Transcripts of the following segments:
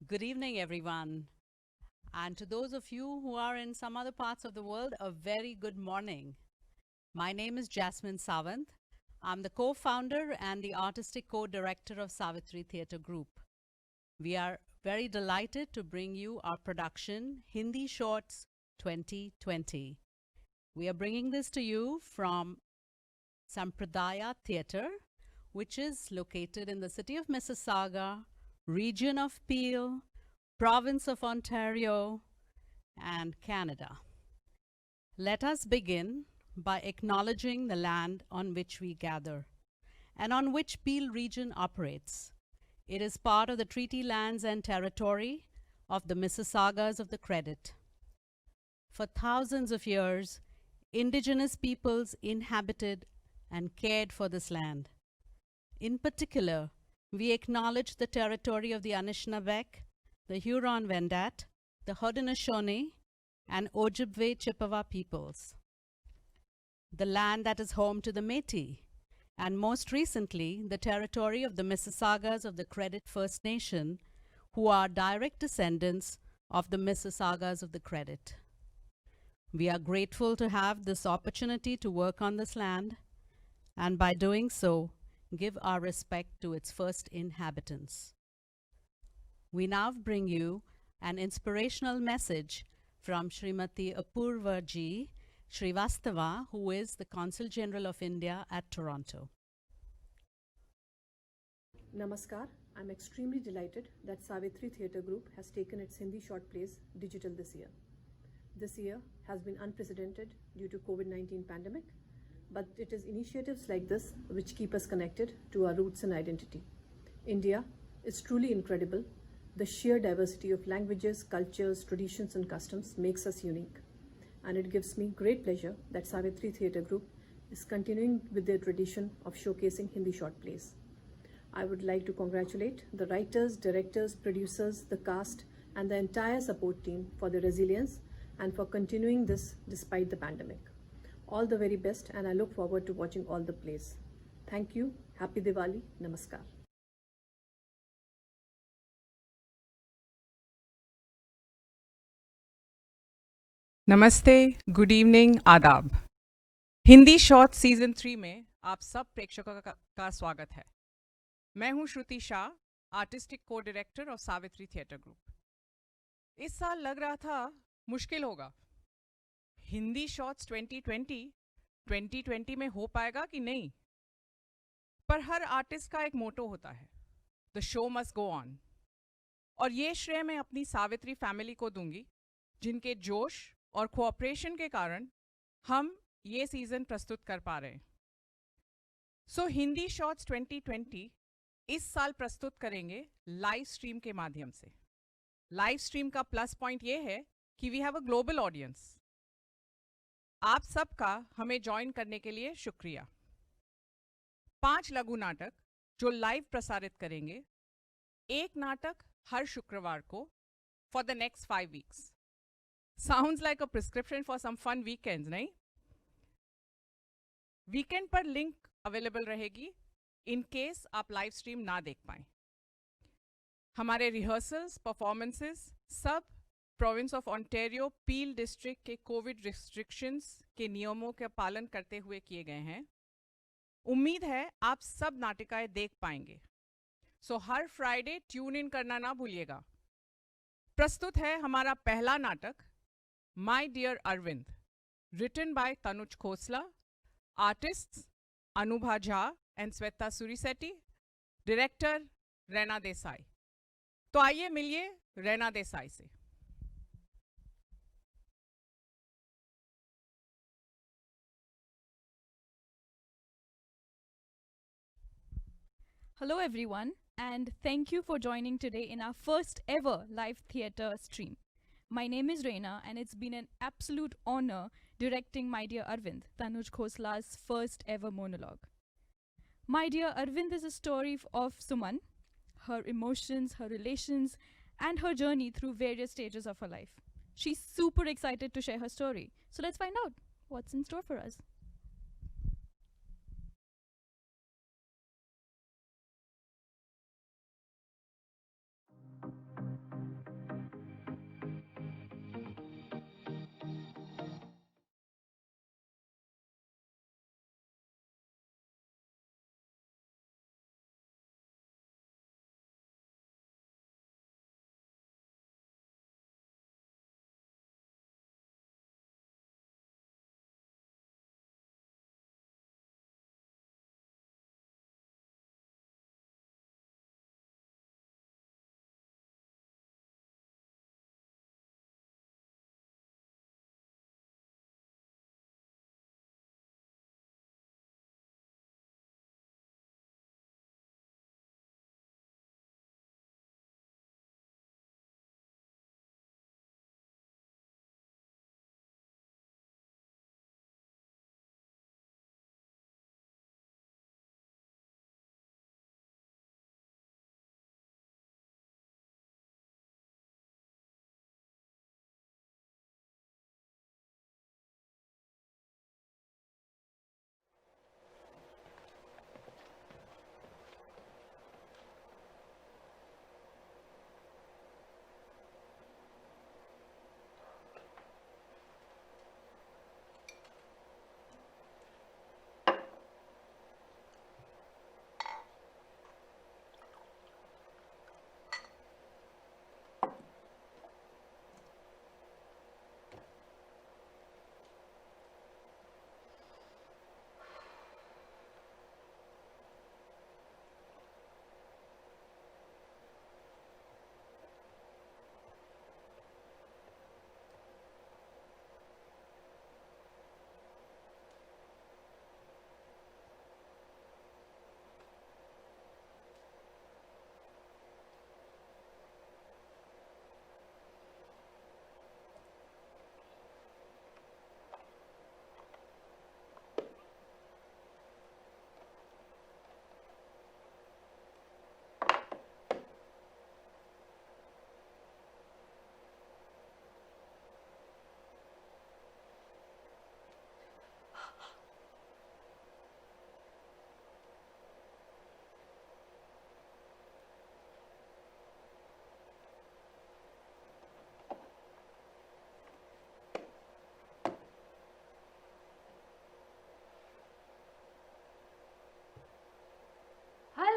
Good evening, everyone. And to those of you who are in some other parts of the world, a very good morning. My name is Jasmine Sawant. I'm the co founder and the artistic co director of Savitri Theatre Group. We are very delighted to bring you our production, Hindi Shorts 2020. We are bringing this to you from Sampradaya Theatre, which is located in the city of Mississauga, region of Peel, province of Ontario, and Canada. Let us begin by acknowledging the land on which we gather and on which Peel region operates. It is part of the treaty lands and territory of the Mississaugas of the Credit. For thousands of years, indigenous peoples inhabited and cared for this land. In particular, we acknowledge the territory of the Anishinaabeg, the Huron-Wendat, the Haudenosaunee, and Ojibwe Chippewa peoples. The land that is home to the Métis, and most recently, the territory of the Mississaugas of the Credit First Nation, who are direct descendants of the Mississaugas of the Credit. We are grateful to have this opportunity to work on this land, and by doing so, give our respect to its first inhabitants. We now bring you an inspirational message from Srimati Apurva Ji Srivastava, who is the Consul General of India at Toronto. Namaskar. I'm extremely delighted that Savitri Theatre Group has taken its Hindi short plays digital this year. This year has been unprecedented due to COVID-19 pandemic, but it is initiatives like this which keep us connected to our roots and identity. India is truly incredible. The sheer diversity of languages, cultures, traditions, and customs makes us unique. And it gives me great pleasure that Savitri Theatre Group is continuing with their tradition of showcasing Hindi short plays. I would like to congratulate the writers, directors, producers, the cast, and the entire support team for their resilience and for continuing this despite the pandemic. All the very best, and I look forward to watching all the plays. Thank you. Happy Diwali. Namaskar. नमस्ते, good evening, आदाब। Hindi short season 3 में आप सब प्रेक्षकों का स्वागत है। मैं हूं श्रुति शाह, आर्टिस्टिक को director of Savitri theatre group. इस साल लग रहा था मुश्किल होगा। हिंदी शॉर्ट्स 2020 में हो पाएगा कि नहीं, पर हर आर्टिस्ट का एक मोटो होता है, the show must go on. और ये श्रेय मैं अपनी सावित्री फैमिली को दूंगी, जिनके जोश और कोऑपरेशन के कारण हम ये सीजन प्रस्तुत कर पा रहे हैं। सो हिंदी शॉर्ट्स 2020 इस साल प्रस्तुत करेंगे लाइव स्ट्रीम के माध्यम से। लाइव स्ट्रीम का प्लस पॉइंट ये है कि we have a global audience. आप सबका हमें ज्वाइन करने के लिए शुक्रिया। 5 लघु नाटक जो लाइव प्रसारित करेंगे, एक नाटक हर शुक्रवार को for the next 5 weeks. Sounds like a prescription for some fun weekends, नहीं? वीकेंड पर लिंक अवेलेबल रहेगी इन केस आप लाइव स्ट्रीम ना देख पाए। हमारे रिहर्सल्स, परफॉर्मेंसेस सब province of Ontario peel district के कोविड रिस्ट्रिक्शंस के नियमों का पालन करते हुए किए गए हैं। उम्मीद है आप सब नाटिकाएं देख पाएंगे। सो हर फ्राइडे ट्यून इन करना ना भूलिएगा। प्रस्तुत है हमारा पहला नाटक My Dear Arvind, written by Tanuj Khosla, artists Anubha Jha and Sweta Surisetti, director Reena Desai. तो आइए मिलिए रैना देसाई से। Hello everyone, and thank you for joining today in our first ever live theatre stream. My name is Reena, and it's been an absolute honor directing My Dear Arvind, Tanuj Khosla's first ever monologue. My Dear Arvind is a story of Suman, her emotions, her relations, and her journey through various stages of her life. She's super excited to share her story. So let's find out what's in store for us.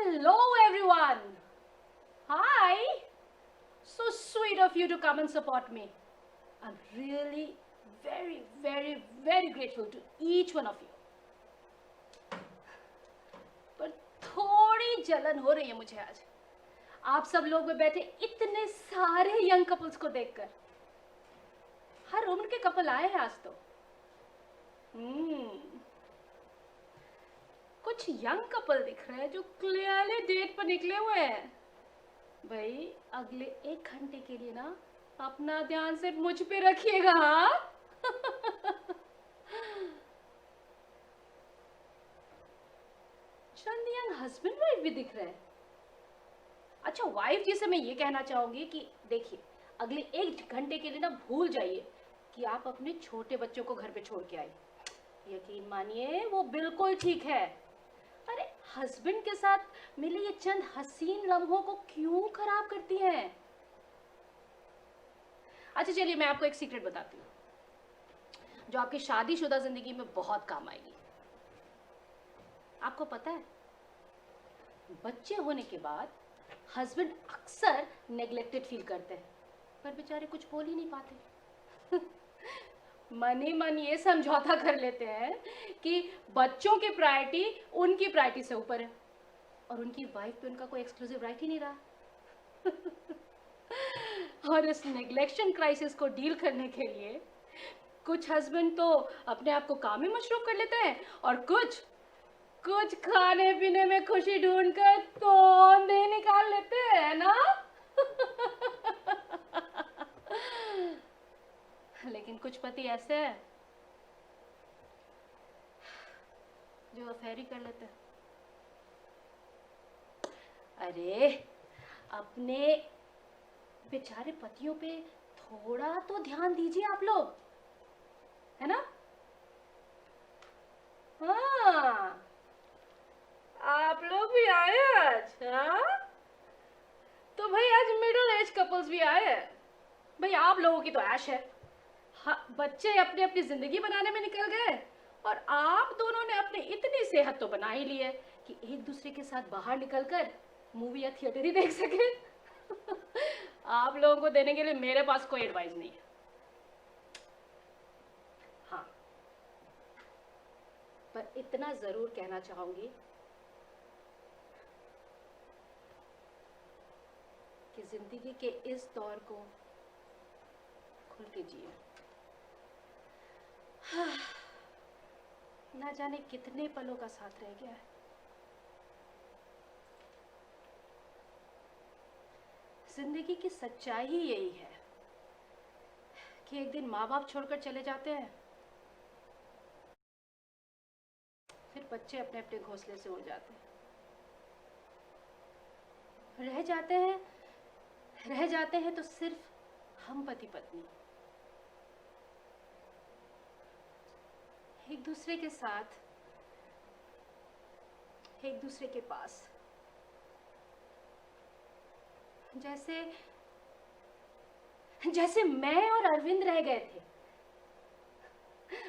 Hello everyone. Hi. So sweet of you to come and support me. I'm really very, very, very grateful to each one of you. पर थोड़ी जलन हो रही है मुझे आज आप सब लोग में बैठे इतने सारे यंग कपल्स को देखकर। हर उम्र के कपल आए हैं आज तो। कुछ यंग कपल दिख रहे हैं जो क्लियरली डेट पर निकले हुए हैं। भाई अगले 1 घंटे के लिए ना अपना ध्यान सिर्फ मुझ पे रखिएगा। हाँ? चंद यंग हस्बैंड वाइफ भी दिख रहे हैं। अच्छा वाइफ जी से मैं ये कहना चाहूंगी कि देखिए अगले 1 घंटे के लिए ना भूल जाइए कि आप अपने छोटे बच्चों को घर पे छोड़ के आए। यकीन मानिए वो बिल्कुल ठीक है। अरे हस्बैंड के साथ मिले ये चंद हसीन लम्हों को क्यों खराब करती हैं? अच्छा चलिए मैं आपको एक सीक्रेट बताती हूँ जो आपकी शादीशुदा जिंदगी में बहुत काम आएगी। आपको पता है बच्चे होने के बाद हस्बैंड अक्सर नेग्लेक्टेड फील करते हैं पर बेचारे कुछ बोल ही नहीं पाते। मन ही मन ये समझौता कर लेते हैं कि बच्चों की प्रायोरिटी उनकी प्रायोरिटी से ऊपर है और उनकी वाइफ पे उनका कोई एक्सक्लूसिव राइट ही नहीं रहा। और इस नेग्लेक्शन क्राइसिस को डील करने के लिए कुछ हस्बैंड तो अपने आप को काम में मशरूफ कर लेते हैं और कुछ खाने पीने में खुशी ढूंढकर तोंदे निकाल लेते हैं ना। लेकिन कुछ पति ऐसे हैं जो अफेयर कर लेते हैं। अरे अपने बेचारे पतियों पे थोड़ा तो ध्यान दीजिए आप लोग, है ना? हाँ आप लोग भी आए आज। हाँ तो भाई आज मिडिल एज कपल्स भी आए हैं। भाई आप लोगों की तो ऐश है। हाँ, बच्चे अपनी अपनी जिंदगी बनाने में निकल गए और आप दोनों ने अपनी इतनी सेहत तो बना ही ली है कि एक दूसरे के साथ बाहर निकलकर मूवी या थिएटर ही देख सके। आप लोगों को देने के लिए मेरे पास कोई एडवाइस नहीं है। हाँ पर इतना जरूर कहना चाहूंगी कि जिंदगी के इस दौर को खुल के जिए। ना जाने कितने पलों का साथ रह गया है। जिंदगी की सच्चाई ही यही है कि एक दिन माँ बाप छोड़कर चले जाते हैं, फिर बच्चे अपने अपने घोंसले से उड़ जाते हैं। रह जाते हैं तो सिर्फ हम पति पत्नी, एक दूसरे के साथ, एक दूसरे के पास। जैसे मैं और अरविंद रह गए थे।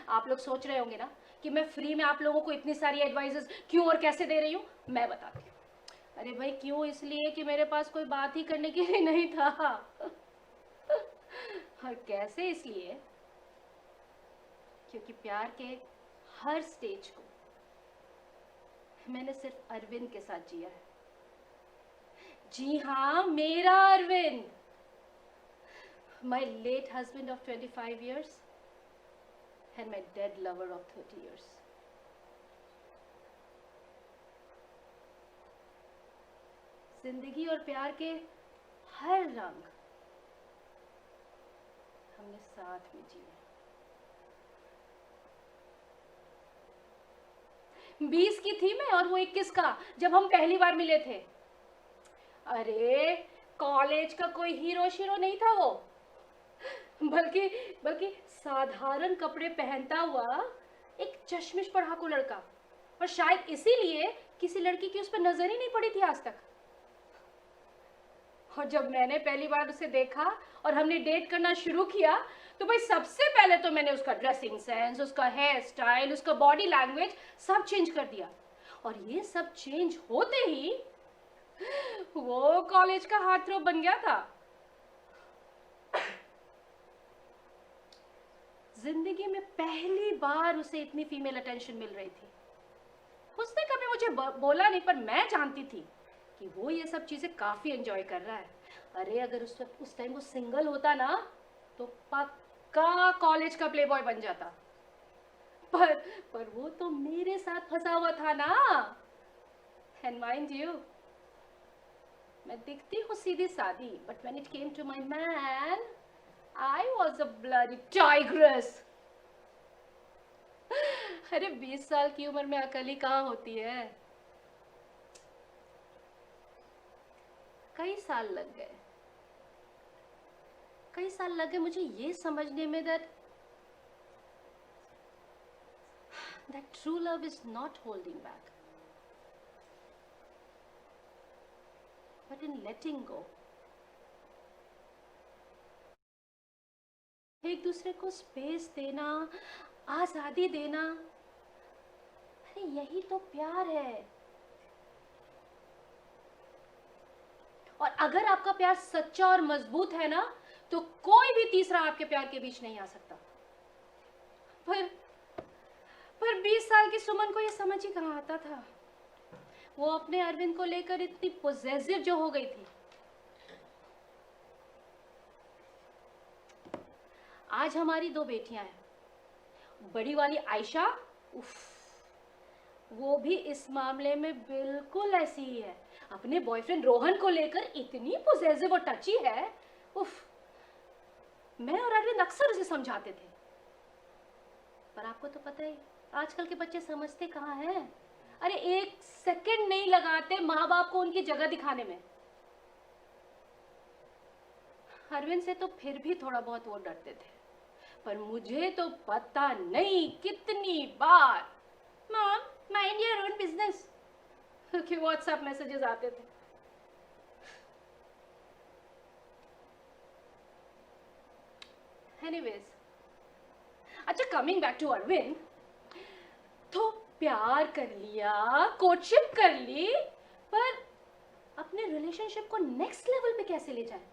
आप लोग सोच रहे होंगे ना कि मैं फ्री में आप लोगों को इतनी सारी एडवाइसेस क्यों और कैसे दे रही हूँ। मैं बताती हूँ। अरे भाई क्यों, इसलिए कि मेरे पास कोई बात ही करने के लिए नहीं था। और कैसे, इसलिए क्योंकि प्यार के हर स्टेज को मैंने सिर्फ अरविंद के साथ जिया है। जी हाँ, मेरा Arvind, my late husband of 25 years and my dead lover of 30 years. जिंदगी और प्यार के हर रंग हमने साथ में जिए। 20 की थी मैं और वो 21 का जब हम पहली बार मिले थे। अरे कॉलेज का कोई हीरो शीरो नहीं था वो, बल्कि साधारण कपड़े पहनता हुआ एक चश्मिश पढ़ाकू लड़का। और शायद इसीलिए किसी लड़की की उस पर नजर ही नहीं पड़ी थी आज तक। और जब मैंने पहली बार उसे देखा और हमने डेट करना शुरू किया तो भाई सबसे पहले तो मैंने उसका ड्रेसिंग सेंस, उसका हेयर स्टाइल, उसका बॉडी लैंग्वेज सब चेंज कर दिया। और ये सब चेंज होते ही वो कॉलेज का हार्ट थ्रो बन गया था। जिंदगी में पहली बार उसे इतनी फीमेल अटेंशन मिल रही थी। उसने कभी मुझे बोला नहीं, पर मैं जानती थी कि वो ये सब चीजें काफी एंजॉय कर रहा है। अरे अगर उस टाइम वो सिंगल होता ना तो पक्का कॉलेज का प्लेबॉय बन जाता। पर वो तो मेरे साथ फंसा हुआ था ना। एंड माइंड यू, मैं दिखती हूँ सीधी सादी, but when it came to my man, I was a bloody tigress. अरे 20 साल की उम्र में अकल ही कहाँ होती है। कई साल लग गए मुझे ये समझने में that true love is not holding back, but in letting go. एक दूसरे को स्पेस देना, आजादी देना, अरे यही तो प्यार है। और अगर आपका प्यार सच्चा और मजबूत है ना, तो कोई भी तीसरा आपके प्यार के बीच नहीं आ सकता। पर 20 साल की सुमन को यह समझ ही कहाँ आता था। वो अपने अरविंद को लेकर इतनी पोजेसिव जो हो गई थी। आज हमारी 2 बेटियां हैं। बड़ी वाली आयशा, उफ, वो भी इस मामले में बिल्कुल ऐसी ही है। अपने बॉयफ्रेंड रोहन को लेकर इतनी पोजेसिव और टची है। उफ, मैं और अरविंद अक्सर उसे समझाते थे, पर आपको तो पता ही, आजकल के बच्चे समझते कहाँ हैं। अरे 1 सेकंड नहीं लगाते माँ बाप को उनकी जगह दिखाने में। अरविंद से तो फिर भी थोड़ा बहुत वो डरते थे, पर मुझे तो पता नहीं कितनी बार mom mind your own business के व्हाट्सएप मैसेजेस आते थे। एनीवेज, अच्छा कमिंग बैक टू अरविंद, तो प्यार कर लिया, कोर्टशिप कर ली, पर अपने रिलेशनशिप को नेक्स्ट लेवल पे कैसे ले जाए।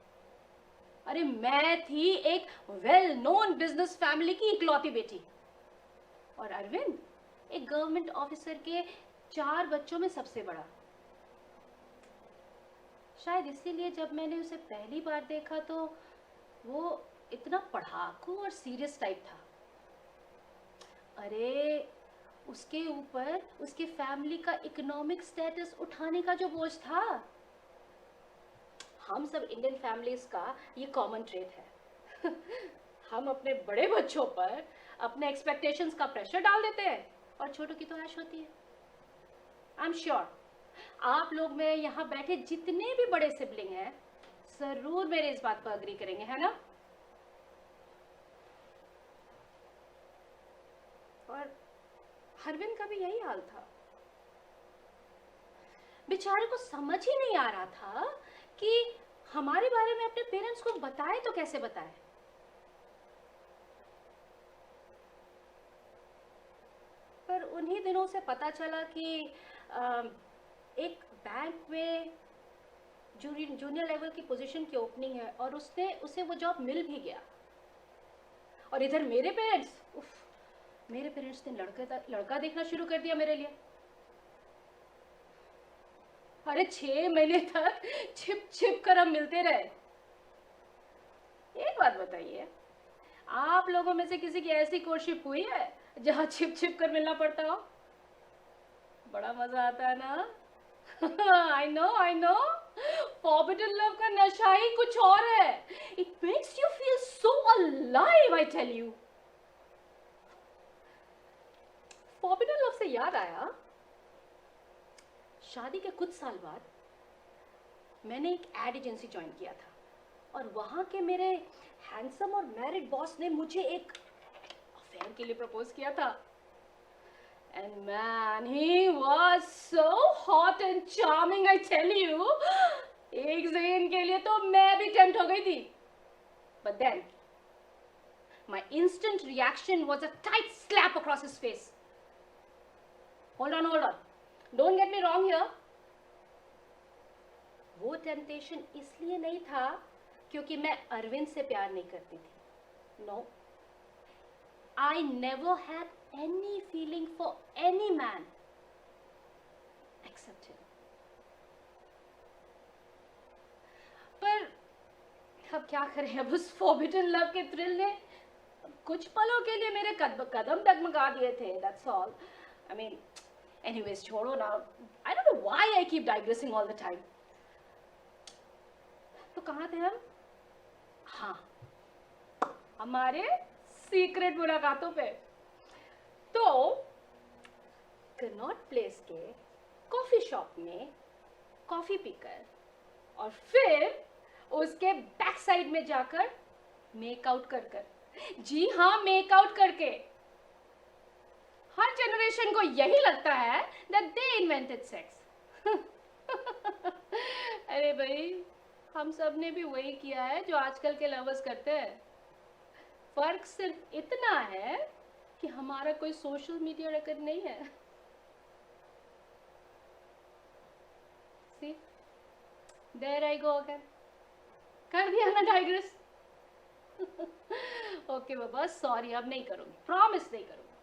अरे मैं थी एक वेल नोन बिजनेस फैमिली की इकलौती बेटी, और अरविंद एक गवर्नमेंट ऑफिसर के 4 बच्चों में सबसे बड़ा। शायद इसीलिए जब मैंने उसे पहली बार देखा तो वो इतना पढ़ाकू और सीरियस टाइप था। अरे उसके ऊपर उसके फैमिली का इकोनॉमिक स्टेटस उठाने का जो बोझ था। हम सब इंडियन फैमिलीज का ये कॉमन ट्रेट है। हम अपने बड़े बच्चों पर अपने एक्सपेक्टेशंस का प्रेशर डाल देते हैं और छोटों की तो ऐश होती है। आई एम श्योर आप लोग में यहाँ बैठे जितने भी बड़े सिबलिंग हैं जरूर मेरे इस बात पर अग्री करेंगे, है ना। और अरविंद का भी यही हाल था। बेचारे को समझ ही नहीं आ रहा था कि हमारे बारे में अपने पेरेंट्स को बताए तो कैसे बताए। पर उन्हीं दिनों से पता चला कि एक बैंक में जूनियर लेवल की पोजीशन की ओपनिंग है और उसे वो जॉब मिल भी गया। और इधर मेरे पेरेंट्स ने लड़का देखना शुरू कर दिया मेरे लिए। अरे 6 महीने तक छिप छिप कर हम मिलते रहे। एक बात बताइए, आप लोगों में से किसी की ऐसी कोशिश हुई है जहां छिप छिप कर मिलना पड़ता हो? बड़ा मजा आता है ना। आई नो फॉरबिडन लव का नशा ही कुछ और है। It makes you feel so alive, I tell you. Forbidden love से याद आया, शादी के कुछ साल बाद मैंने एक एड एजेंसी ज्वाइन किया था और वहां के मेरे हैंडसम और मैरिड बॉस ने मुझे एक अफेयर के लिए प्रपोज किया था। And man, he was so hot and charming, I tell you. एक सेकंड के लिए तो मैं भी टेम्प्ट हो गई थी। But then my instant reaction was a tight slap across his face. Hold on. Don't get me wrong here. वो टेम्पटेशन इसलिए नहीं था क्योंकि मैं अरविंद से प्यार नहीं करती थी। No, I never had any feeling for any man except him. पर अब क्या करें, अब उस फॉरबिडन लव के थ्रिल ने कुछ पलों के लिए मेरे कदम डगमगा दिए थे, that's all. I mean anyways, छोड़ो ना। I don't know why I keep digressing all the time. तो कहाँ थे हम? हाँ, हमारे सीक्रेट मुलाकातों पे। तो कनॉट प्लेस के कॉफी शॉप में कॉफी पीकर और फिर उसके बैक साइड में जाकर मेकआउट कर, जी हाँ, मेकआउट करके। हर जनरेशन को यही लगता है that they invented sex। अरे भाई, हम सब ने भी वही किया है जो आजकल के लवर्स करते हैं। फर्क सिर्फ इतना है कि हमारा कोई सोशल मीडिया रिकॉर्ड नहीं है। See, there I go again। कर दिया ना डाइग्रेस। ओके बाबा, सॉरी, अब नहीं करूंगी, प्रॉमिस नहीं करूंगी।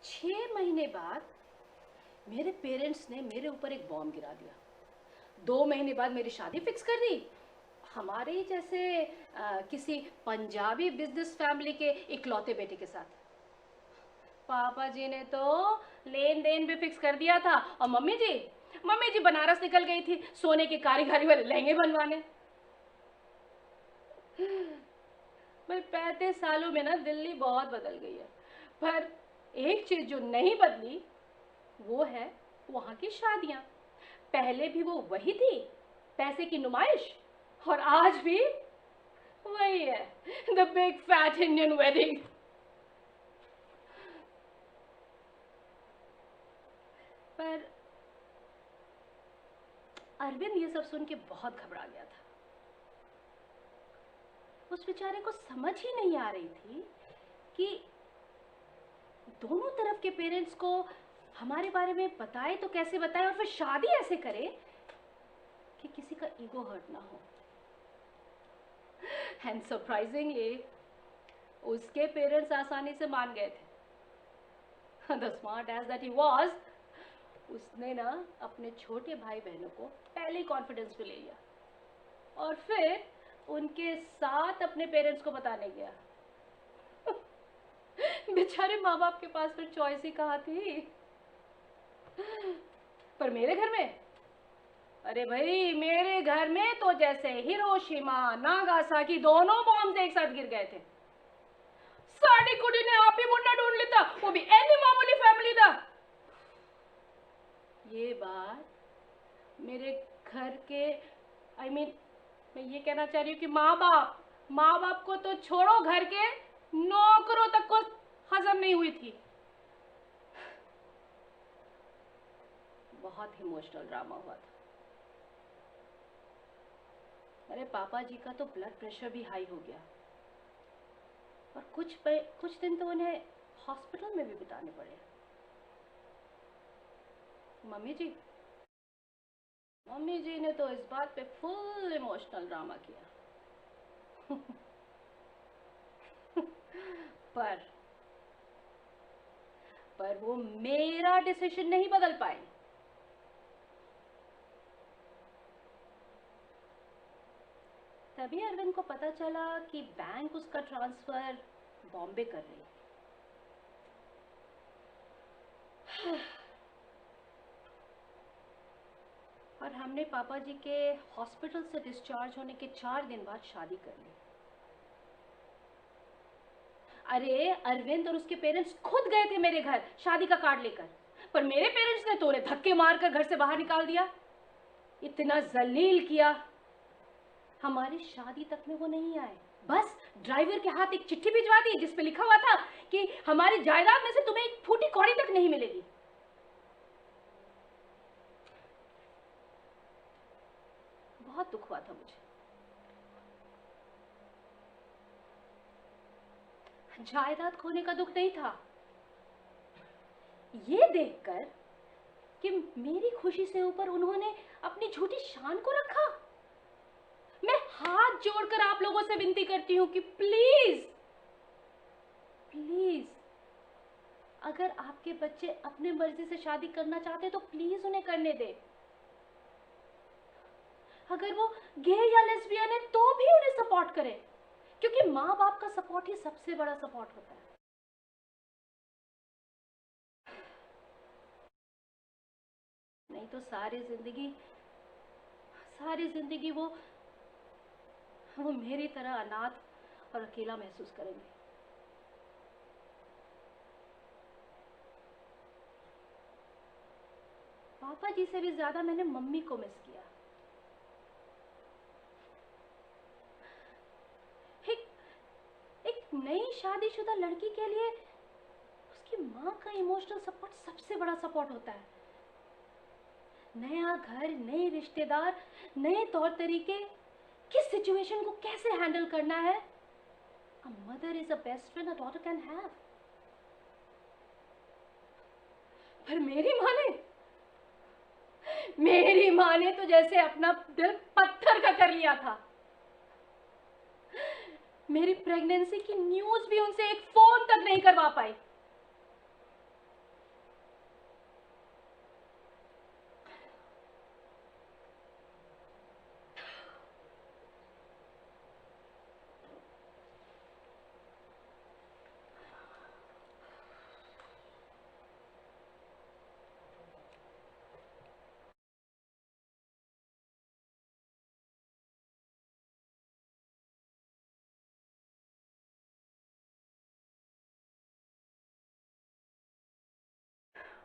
6 महीने बाद मेरे पेरेंट्स ने मेरे ऊपर एक बॉम्ब गिरा दिया। 2 महीने बाद मेरी शादी फिक्स कर दी, हमारे ही जैसे किसी पंजाबी बिजनेस फैमिली के इकलौते बेटे के साथ। पापा जी ने तो लेन देन भी फिक्स कर दिया था, और मम्मी जी बनारस निकल गई थी सोने की कारीगरी वाले लहंगे बनवाने। भाई 35 सालों में ना दिल्ली बहुत बदल गई है, पर एक चीज जो नहीं बदली वो है वहां की शादियां। पहले भी वो वही थी, पैसे की नुमाइश, और आज भी वही है, the big fat Indian wedding. पर अरविंद ये सब सुन के बहुत घबरा गया था। उस बेचारे को समझ ही नहीं आ रही थी कि दोनों तरफ के पेरेंट्स को हमारे बारे में बताए तो कैसे बताए, और फिर शादी ऐसे करे कि किसी का ईगो हर्ट ना हो। एंड सरप्राइजिंगली उसके पेरेंट्स आसानी से मान गए थे। The smart ass that he was, उसने ना अपने छोटे भाई बहनों को पहले ही कॉन्फिडेंस पे ले लिया, और फिर उनके साथ अपने पेरेंट्स को बताने गया। बेचारे माँ बाप के पास फिर चॉइस ही कहाँ थी। पर मेरे घर में, अरे भाई, मेरे घर में तो जैसे हिरोशिमा नागासाकी दोनों बॉम्ब एक साथ गिर गए थे। साड़ी कुड़ी ने आप ही मुंडा ढूंढ लिया, वो भी ऐसी मामूली फैमिली था। ये बात मेरे घर के मैं ये कहना चाह रही हूँ कि माँ बाप को तो छोड़ो, घर के नौकरों तक को हजम नहीं हुई थी। बहुत इमोशनल ड्रामा हुआ था। अरे पापा जी का तो ब्लड प्रेशर भी हाई हो गया, और कुछ दिन तो उन्हें हॉस्पिटल में भी बिताने पड़े। मम्मी जी ने तो इस बात पे फुल इमोशनल ड्रामा किया। पर वो मेरा डिसीजन नहीं बदल पाए। तभी अरविंद को पता चला कि बैंक उसका ट्रांसफर बॉम्बे कर रही है। और हमने पापा जी के हॉस्पिटल से डिस्चार्ज होने के 4 दिन बाद शादी कर ली। अरे अरविंद और उसके पेरेंट्स खुद गए थे मेरे घर शादी का कार्ड लेकर, पर मेरे पेरेंट्स ने तो उन्हें धक्के मारकर घर से बाहर निकाल दिया, इतना जलील किया। हमारी शादी तक में वो नहीं आए, बस ड्राइवर के हाथ एक चिट्ठी भिजवा दी जिसपे लिखा हुआ था कि हमारी जायदाद में से तुम्हें एक फूटी कौड़ी तक नहीं मिलेगी। बहुत दुख हुआ था मुझे। जायदाद खोने का दुख नहीं था, ये देखकर कि मेरी खुशी से ऊपर उन्होंने अपनी झूठी शान को रखा, मैं हाथ जोड़कर आप लोगों से विनती करती हूं कि प्लीज प्लीज, अगर आपके बच्चे अपने मर्जी से शादी करना चाहते तो प्लीज उन्हें करने दें। अगर वो गे या लेस्बियन है तो भी उन्हें सपोर्ट करें, क्योंकि माँ बाप का सपोर्ट ही सबसे बड़ा सपोर्ट होता है। नहीं तो सारी जिंदगी वो मेरी तरह अनाथ और अकेला महसूस करेंगे। पापा जी से भी ज्यादा मैंने मम्मी को मिस किया। एक नई शादीशुदा लड़की के लिए उसकी माँ का इमोशनल सपोर्ट सबसे बड़ा सपोर्ट होता है। नया घर, नए रिश्तेदार, नए तौर तरीके, किस सिचुएशन को कैसे हैंडल करना है, a mother is the best friend a daughter can have। पर मेरी माँ ने तो जैसे अपना दिल पत्थर का कर लिया था। मेरी प्रेगनेंसी की न्यूज भी उनसे एक फोन तक नहीं करवा पाई।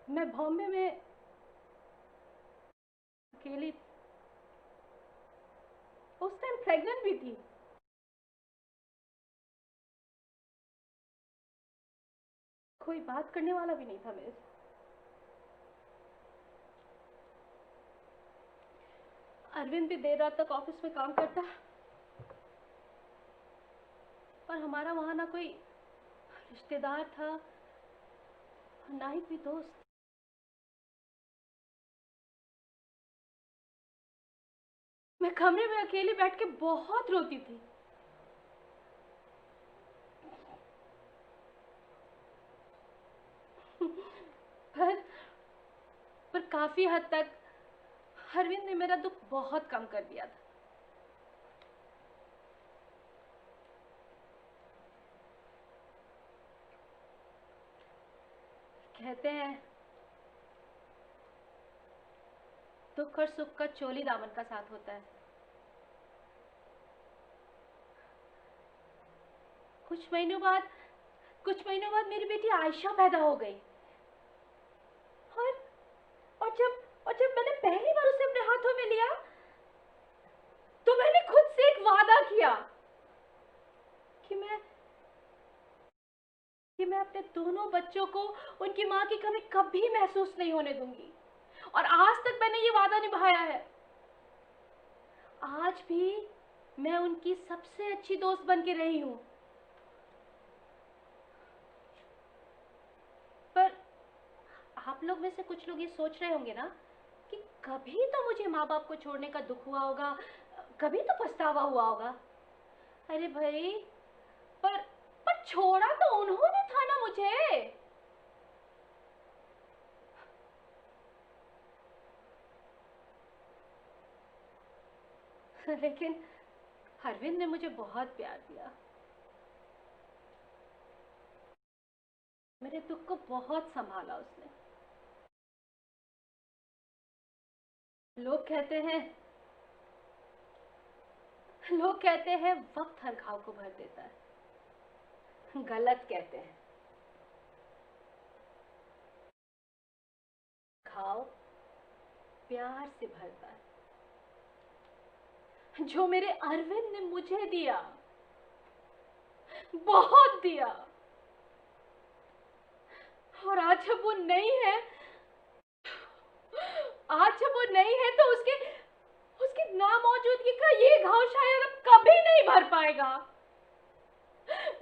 मैं बॉम्बे में अकेली, उस टाइम प्रेग्नेंट भी थी। कोई बात करने वाला भी नहीं था मेरे से। अरविंद भी देर रात तक ऑफिस में काम करता, पर हमारा वहां ना कोई रिश्तेदार था, ना ही कोई दोस्त। मैं कमरे में अकेली बैठ के बहुत रोती थी। पर काफी हद तक अरविंद ने मेरा दुख बहुत कम कर दिया था। कहते हैं दुख और सुख का चोली दामन का साथ होता है। कुछ महीनों बाद मेरी बेटी आयशा पैदा हो गई। और जब मैंने पहली बार उसे अपने हाथों में लिया तो मैंने खुद से एक वादा किया कि मैं अपने दोनों बच्चों को उनकी माँ की कमी कभी महसूस नहीं होने दूंगी। और आज तक मैंने ये वादा निभाया है। आज भी मैं उनकी सबसे अच्छी दोस्त बन के रही हूं। पर आप लोग में से कुछ लोग ये सोच रहे होंगे ना कि कभी तो मुझे माँ बाप को छोड़ने का दुख हुआ होगा, कभी तो पछतावा हुआ होगा। अरे भाई, पर छोड़ा तो उन्होंने था ना मुझे। लेकिन अरविंद ने मुझे बहुत प्यार दिया, मेरे दुख को बहुत संभाला उसने। लोग कहते हैं वक्त हर घाव को भर देता है। गलत कहते हैं। घाव प्यार से भरता है। जो मेरे अरविंद ने मुझे दिया, बहुत दिया। और आज जब वो नहीं है तो उसकी नामौजूदगी का ये घाव शायद अब कभी नहीं भर पाएगा,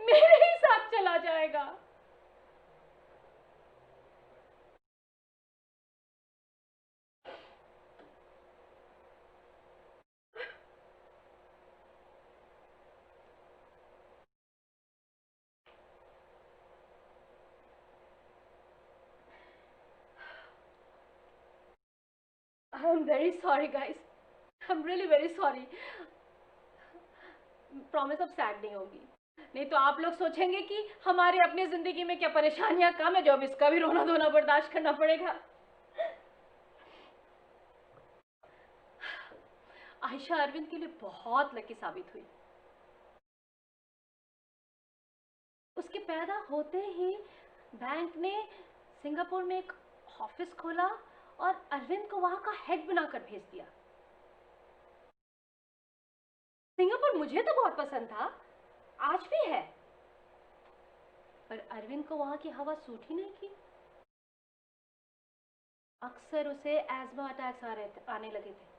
मेरे ही साथ चला जाएगा। I'm very sorry guys. I'm really very sorry. Promise अब सैड नहीं होगी, नहीं तो आप लोग सोचेंगे कि हमारे अपनी जिंदगी में क्या परेशानियां कम है जो अब इसका भी रोना धोना बर्दाश्त करना पड़ेगा। आयशा अरविंद के लिए बहुत लकी साबित हुई। उसके पैदा होते ही बैंक ने सिंगापुर में एक ऑफिस खोला और अरविंद को वहां का हेड बनाकर भेज दिया। सिंगापुर मुझे तो बहुत पसंद था, आज भी है, पर अरविंद को वहां की हवा सूट ही नहीं की। अक्सर उसे एस्मा अटैक्स आने लगे थे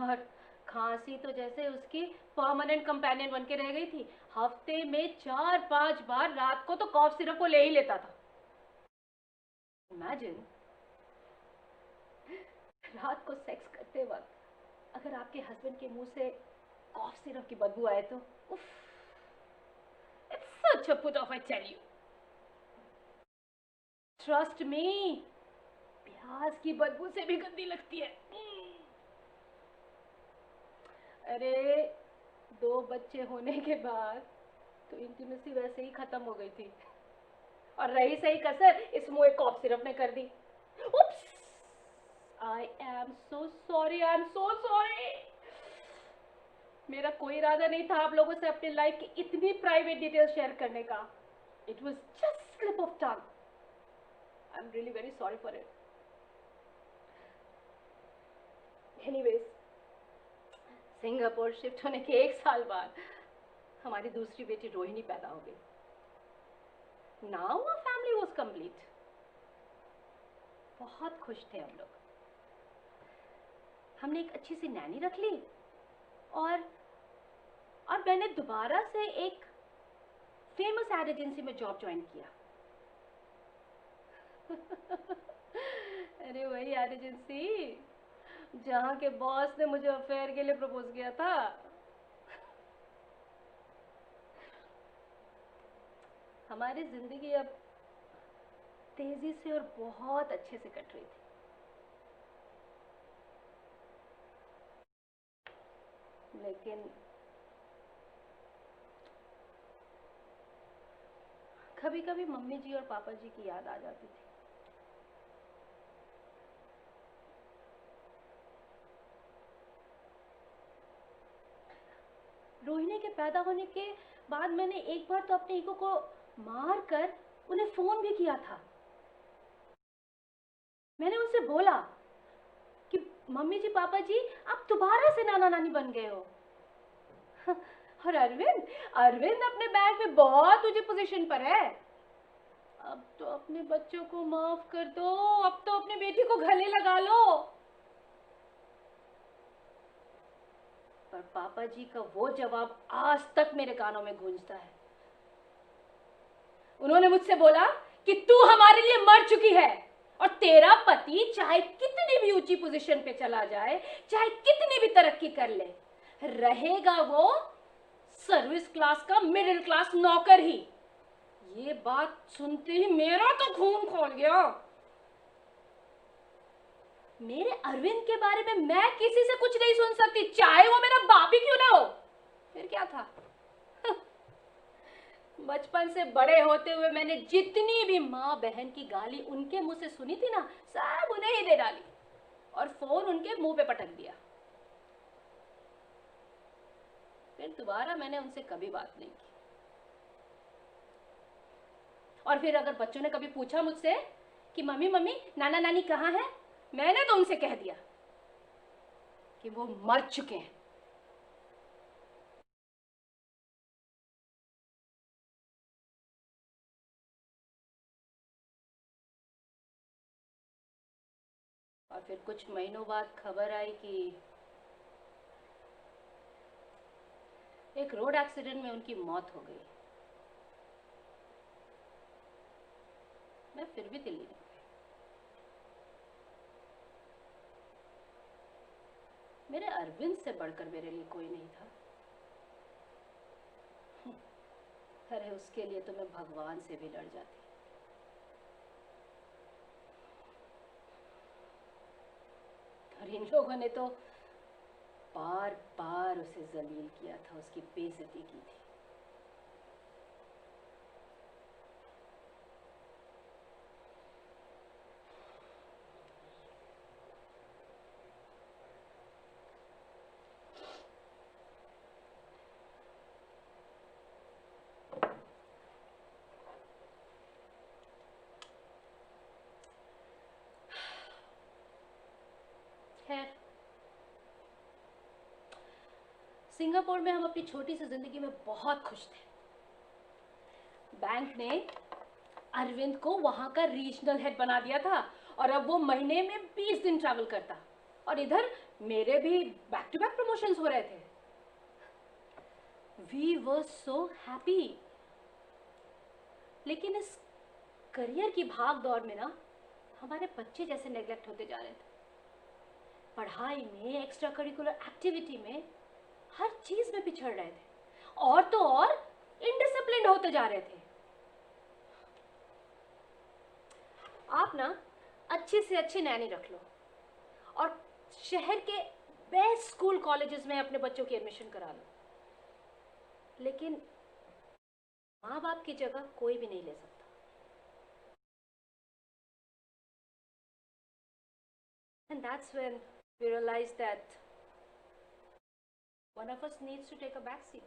और खांसी तो जैसे उसकी परमानेंट कंपेनियन बन के रह गई थी। हफ्ते में 4-5 बार रात को तो कॉफ सिरप को ले ही लेता था। इमेजिन, रात को सेक्स करते वक्त अगर आपके हस्बैंड के मुंह से कॉफ सिरप की बदबू आए तो उफ, it's such a put off, I tell you. Trust me, प्याज की बदबू से भी गंदी लगती है। अरे 2 बच्चे होने के बाद तो इंटीमेसी वैसे ही खत्म हो गई थी और रही सही कसर इस मुंह कॉफ सिरप ने कर दी। Oops, I am so sorry, I am so sorry. मेरा कोई इरादा नहीं था आप लोगों से अपनी लाइफ की इतनी प्राइवेट डिटेल्स शेयर करने का। It was just slip of tongue. I am really very sorry for it. Anyways, Singapore shift होने के 1 साल बाद हमारी दूसरी बेटी रोहिणी पैदा हो गई। Now our family was complete. बहुत खुश थे हम लोग। हमने एक अच्छी सी नैनी रख ली और मैंने दोबारा से एक फेमस एड एजेंसी में जॉब ज्वाइन किया। अरे वही एड एजेंसी जहां के बॉस ने मुझे अफेयर के लिए प्रपोज किया था। हमारी जिंदगी अब तेजी से और बहुत अच्छे से कट रही थी, लेकिन कभी कभी मम्मी जी और पापा जी की याद आ जाती थी। रोहिणी के पैदा होने के बाद मैंने एक बार तो अपने ईगो को मार कर उन्हें फोन भी किया था। मैंने उनसे बोला कि मम्मी जी पापा जी आप दोबारा से नाना नानी बन गए हो। और अरविंद अपने बैंक में बहुत ऊंची पोजीशन पर है। अब तो अपने बच्चों को माफ कर दो, अब तो अपनी बेटी को गले लगा लो। पर पापा जी का वो जवाब आज तक मेरे कानों में गूंजता है। उन्होंने मुझसे बोला कि तू हमारे लिए मर चुकी है और तेरा पति चाहे कितनी भी ऊंची पोजीशन पे चला जाए, चाहे कितनी भी तरक्की कर ले, रहेगा वो सर्विस क्लास का मिडिल क्लास नौकर ही। ये बात सुनते ही मेरा तो खून खौल गया। मेरे अरविंद के बारे में मैं किसी से कुछ नहीं सुन सकती, चाहे वो मेरा बाप ही क्यों ना हो। फिर क्या था, बचपन से बड़े होते हुए मैंने जितनी भी माँ बहन की गाली उनके मुंह से सुनी थी ना, सब उन्हें ही दे डाली और फोन उनके मुंह पे पटक दिया। फिर दोबारा मैंने उनसे कभी बात नहीं की। और फिर अगर बच्चों ने कभी पूछा मुझसे कि मम्मी मम्मी नाना नानी कहाँ हैं, मैंने तो उनसे कह दिया कि वो मर चुके हैं। और फिर कुछ महीनों बाद खबर आई कि एक रोड एक्सीडेंट में उनकी मौत हो गई। मैं फिर भी दिल्ली नहीं गई। मेरे अरविंद से बढ़कर मेरे लिए कोई नहीं था। अरे उसके लिए तो मैं भगवान से भी लड़ जाती। और इन लोगों ने तो बार बार उसे जलील किया था, उसकी बेइज्जती की थी। खैर, सिंगापुर में हम अपनी छोटी सी जिंदगी में बहुत खुश थे। बैंक ने अरविंद को वहां का रीजनल हेड बना दिया था और अब वो महीने में 20 दिन ट्रैवल करता, और इधर मेरे भी बैक टू बैक प्रमोशंस हो रहे थे। We were so happy. लेकिन इस करियर की भाग दौड़ में ना हमारे बच्चे जैसे नेग्लेक्ट होते जा रहे थे। पढ़ाई में, एक्स्ट्रा करिकुलर एक्टिविटी में, हर चीज में पिछड़ रहे थे, और तो और इनडिसिप्लिन्ड होते जा रहे थे। आप ना अच्छी से अच्छी नैनी रख लो और शहर के बेस्ट स्कूल कॉलेजेस में अपने बच्चों की एडमिशन करा लो, लेकिन माँ बाप की जगह कोई भी नहीं ले सकता। And that's when we realized that one of us needs to take a back seat.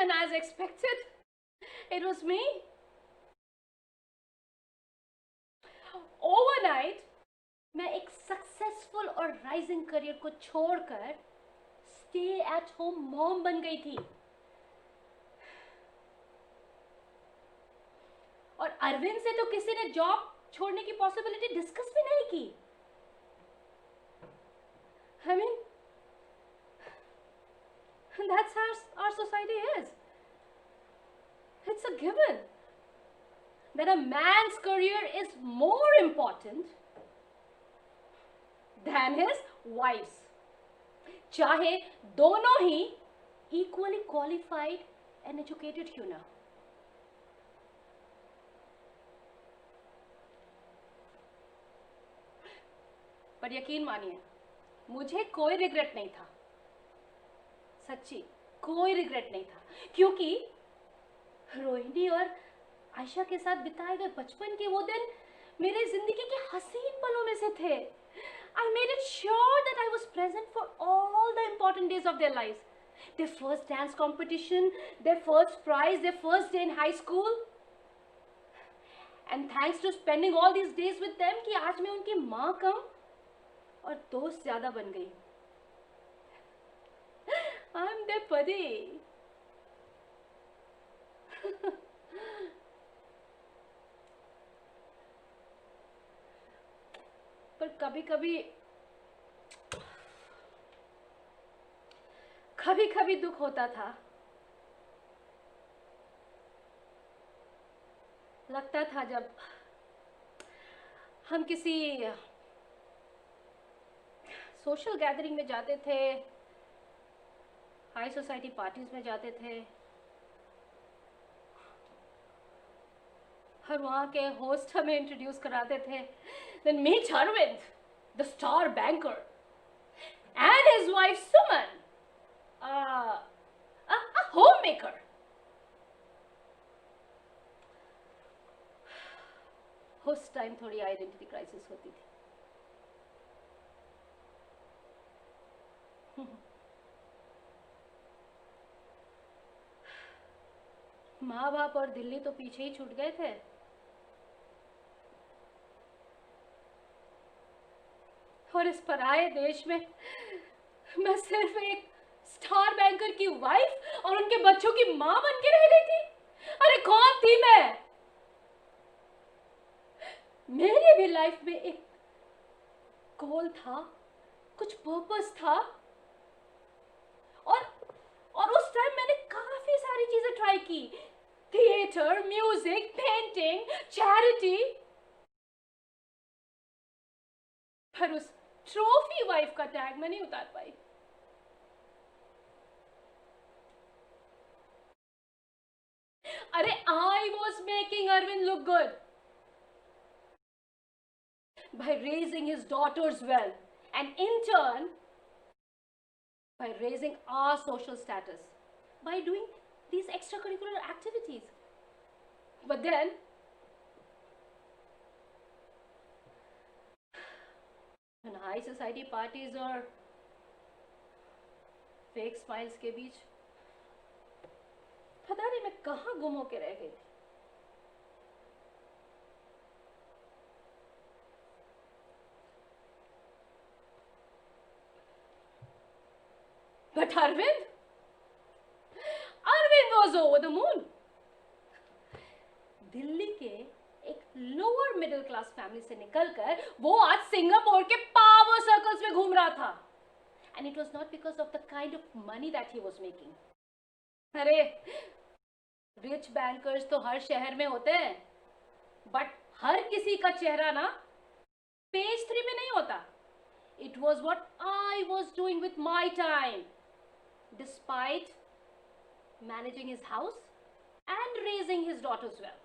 And as expected, it was me. Overnight, मैं एक सक्सेसफुल और राइजिंग करियर को छोड़कर स्टे एट होम मॉम बन गई थी। और अरविंद से तो किसी ने जॉब छोड़ने की पॉसिबिलिटी डिस्कस भी नहीं की। I mean, that's how our society is. It's a given that a man's career is more important than his wife's, चाहे दोनों ही equally qualified and educated क्यों ना। पर यकीन मानिए, मुझे कोई रिग्रेट नहीं था, सच्ची कोई रिग्रेट नहीं था, क्योंकि रोहिणी और आयशा के साथ बिताए गए बचपन के वो दिन मेरे जिंदगी के हसीन पलों में से थे। I made it sure that I was present for all the important days of their lives. Their first dance competition, their first prize, their first day in high school. And thanks to spending all these days with them कि आज मैं उनकी माँ कम और दोस्त ज्यादा बन गई। I'm their buddy. पर कभी कभी दुख होता था। लगता था जब हम किसी सोशल गैदरिंग में जाते थे, हाई सोसाइटी पार्टीज में जाते थे, और वहां के होस्ट हमें इंट्रोड्यूस कराते थे, then meet Arvind, the star banker, and his wife Suman, a homemaker. उस टाइम थोड़ी आइडेंटिटी क्राइसिस होती थी। माँ बाप और दिल्ली तो पीछे ही छूट गए थे, और इस पराये देश में मैं सिर्फ एक स्टार बैंकर की वाइफ और उनके बच्चों की माँ बन के रह रही थी। अरे कौन थी मैं? मेरी भी लाइफ में एक गोल था, कुछ पर्पस था, और उस टाइम मैंने काफी सारी चीजें ट्राई की, थिएटर, म्यूजिक, पेंटिंग, चैरिटी, पर उस ट्रॉफी वाइफ का टैग मैं नहीं उतार पाई। अरे I was making Arvind look good. by raising his daughters well, and in turn, by raising our social status, by doing these extracurricular activities. But then, when high society parties और fake smiles के बीच पता नहीं मैं कहाँ गुम होके रह गई थी. But Arvind was over the moon. Delhi के एक लोअर मिडिल क्लास फैमिली से निकलकर वो आज सिंगापुर के पावर सर्कल्स में घूम रहा था. And it was not because of the kind of money that he was making. अरे रिच बैंकर्स तो हर शहर में होते हैं, बट हर किसी का चेहरा ना पेज 3 में नहीं होता. It was what I was doing with my time, despite managing his house and raising his daughters well.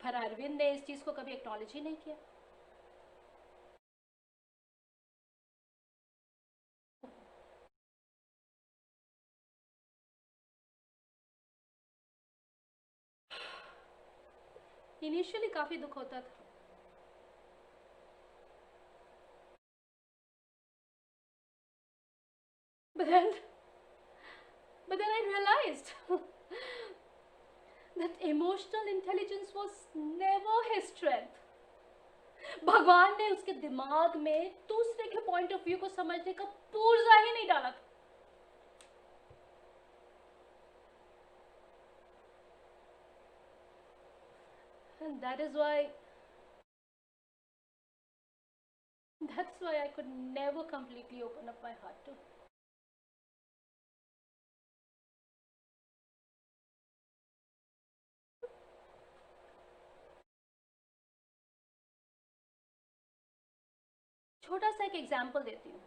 पर अरविंद ने इस चीज को कभी एक्नॉलेज ही नहीं किया. इनिशियली काफी दुख होता था, but then I realized that emotional intelligence was never his strength. भगवान ने उसके दिमाग में दूसरे के पॉइंट ऑफ व्यू को समझने का पुर्जा ही नहीं डाला था. And that's why I could never completely open up my heart to him. छोटा सा एक एग्जाम्पल देती हूँ.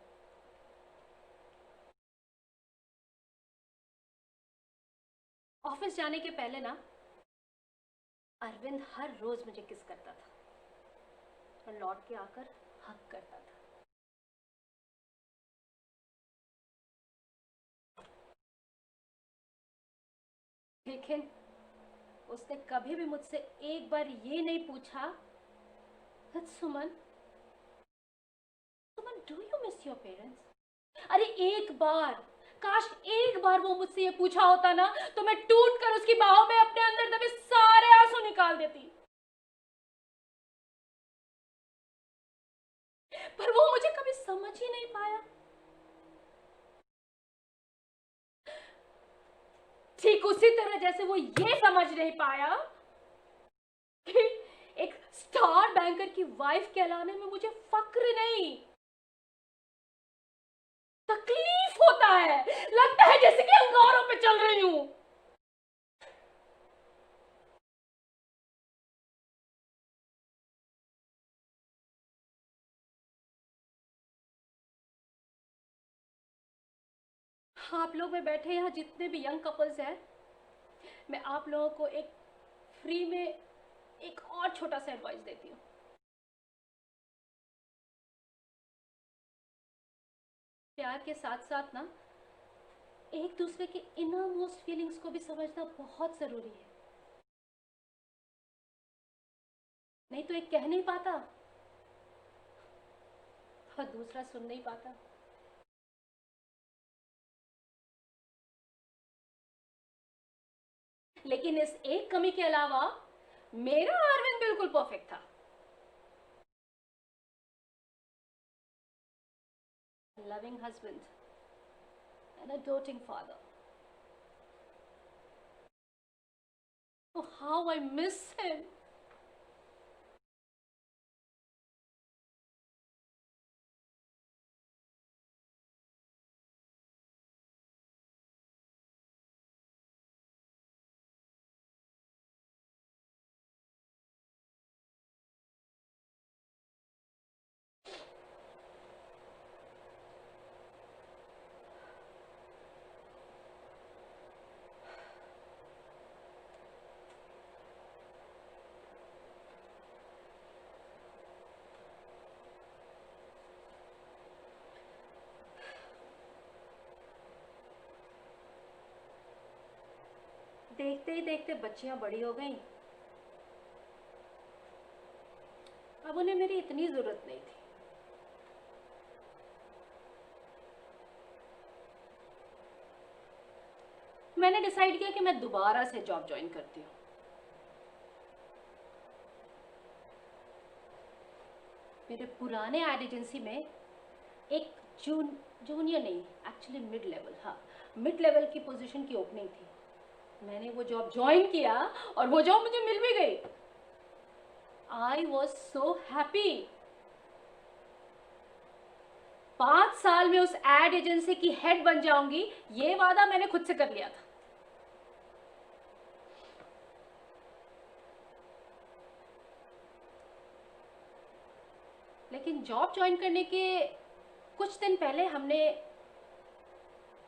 ऑफिस जाने के पहले ना अरविंद हर रोज मुझे किस करता था और लौट के आकर हक करता था. लेकिन उसने कभी भी मुझसे एक बार ये नहीं पूछा, सुमन, do you miss your parents? अरे एक बार, काश एक बार वो मुझसे ये पूछा होता ना, तो मैं टूट कर उसकी बाहों में अपने अंदर दबे सारे आंसू निकाल देती. पर वो मुझे कभी समझ ही नहीं पाया. ठीक उसी तरह जैसे वो ये समझ नहीं पाया कि एक स्टार बैंकर की वाइफ कहलाने में मुझे फक्र नहीं, तकलीफ होता है. लगता है जैसे कि अंगारों पे चल रही हूं. आप लोग में बैठे यहाँ जितने भी यंग कपल्स हैं, मैं आप लोगों को एक फ्री में एक और छोटा सा एडवाइस देती हूँ. प्यार के साथ साथ ना एक दूसरे के इनर मोस्ट फीलिंग्स को भी समझना बहुत जरूरी है. नहीं तो एक कह नहीं पाता और दूसरा सुन नहीं पाता. लेकिन इस एक कमी के अलावा मेरा अरविंद बिल्कुल परफेक्ट था. Loving husband and a doting father. Oh, how I miss him. देखते ही देखते बच्चियां बड़ी हो गईं। अब उन्हें मेरी इतनी जरूरत नहीं थी। मैंने डिसाइड किया कि मैं दोबारा से जॉब ज्वाइन करती हूँ। मेरे पुराने एड एजेंसी में एक जूनियर नहीं, एक्चुअली मिड लेवल, हाँ मिड लेवल की पोजीशन की ओपनिंग थी। मैंने वो जॉब ज्वाइन किया और वो जॉब मुझे मिल भी गई। I was so happy. 5 साल में उस एड एजेंसी की हेड बन जाऊंगी, ये वादा मैंने खुद से कर लिया था। लेकिन जॉब ज्वाइन करने के कुछ दिन पहले हमने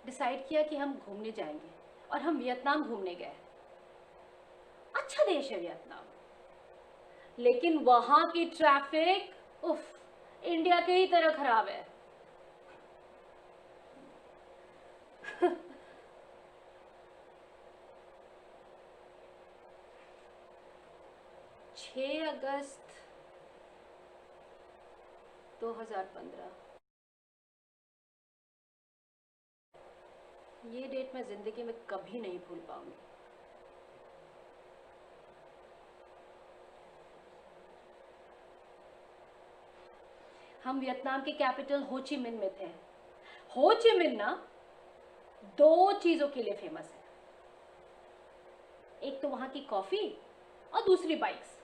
डिसाइड किया कि हम घूमने जाएंगे और हम वियतनाम घूमने गए। अच्छा देश है वियतनाम, लेकिन वहां की ट्रैफिक उफ, इंडिया के ही तरह खराब है। 6 अगस्त 2015, ये डेट मैं जिंदगी में कभी नहीं भूल पाऊंगी। हम वियतनाम के कैपिटल हो ची मिन्ह में थे। हो ची मिन्ह ना 2 चीजों के लिए फेमस है, एक तो वहां की कॉफी और दूसरी बाइक्स।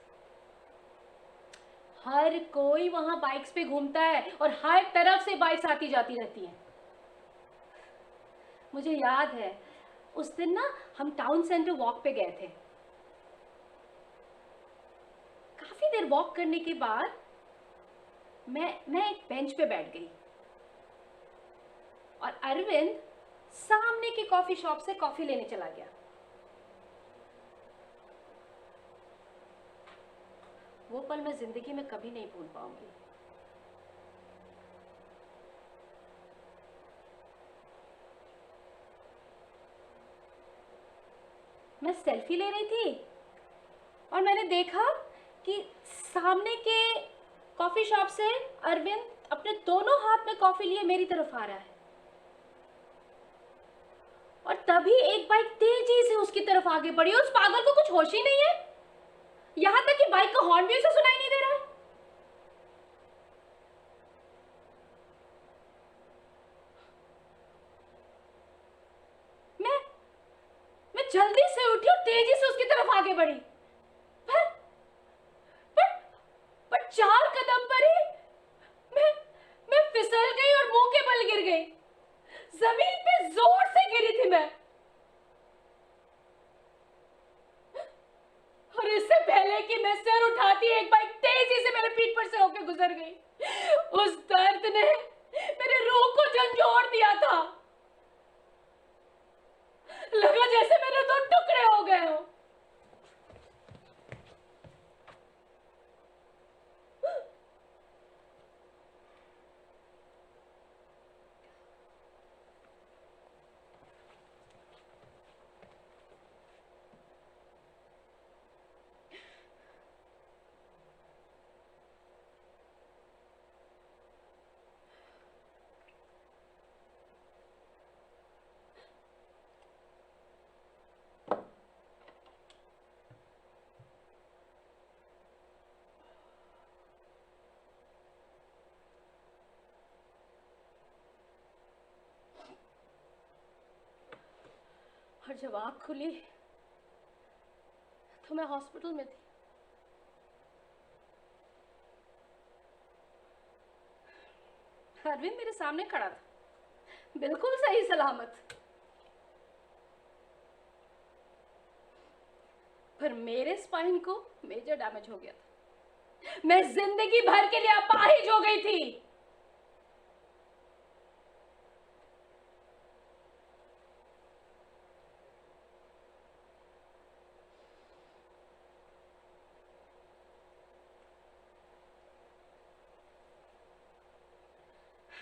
हर कोई वहां बाइक्स पे घूमता है और हर तरफ से बाइक्स आती जाती रहती हैं। मुझे याद है उस दिन ना हम टाउन सेंटर वॉक पे गए थे। काफी देर वॉक करने के बाद मैं एक बेंच पे बैठ गई और अरविंद सामने की कॉफी शॉप से कॉफी लेने चला गया। वो पल मैं जिंदगी में कभी नहीं भूल पाऊंगी। मैं सेल्फी ले रही थी और मैंने देखा कि सामने के कॉफी शॉप से अरविंद अपने दोनों हाथ में कॉफी लिए मेरी तरफ आ रहा है और तभी एक बाइक तेजी से उसकी तरफ आगे बढ़ी। उस पागल को कुछ होश ही नहीं है, यहां तक कि बाइक का हॉर्न भी उसे सुनाई नहीं दे रहा है। मैं जल्दी से उठी और तेजी से उसकी तरफ आगे बढ़ी। पर पर पर 4 कदम पर ही मैं फिसल गई और मुंह के बल गिर गई। जमीन पे जोर से गिरी थी मैं, और इससे पहले कि मैं सिर उठाती एक बाइक तेजी से मेरे पीठ पर से होकर गुजर गई। उस दर्द ने मेरे रूह को झंझोड़ दिया था। लगा जैसे मेरे 2 टुकड़े हो गए हो। और जब आँख खुली तो मैं हॉस्पिटल में थी। अरविंद मेरे सामने खड़ा था, बिल्कुल सही सलामत, पर मेरे स्पाइन को मेजर डैमेज हो गया था। मैं जिंदगी भर के लिए अपाहिज हो गई थी।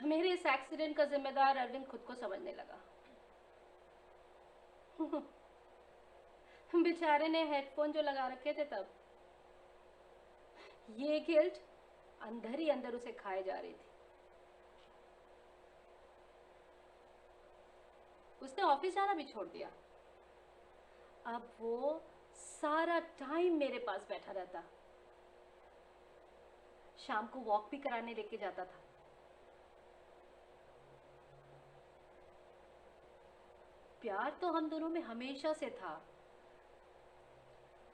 मेरे इस एक्सीडेंट का जिम्मेदार अरविंद खुद को समझने लगा। बेचारे ने हेडफोन जो लगा रखे थे तब, ये गिल्ट अंदर ही अंदर उसे खाए जा रही थी। उसने ऑफिस जाना भी छोड़ दिया। अब वो सारा टाइम मेरे पास बैठा रहता, शाम को वॉक भी कराने लेके जाता था। प्यार तो हम दोनों में हमेशा से था,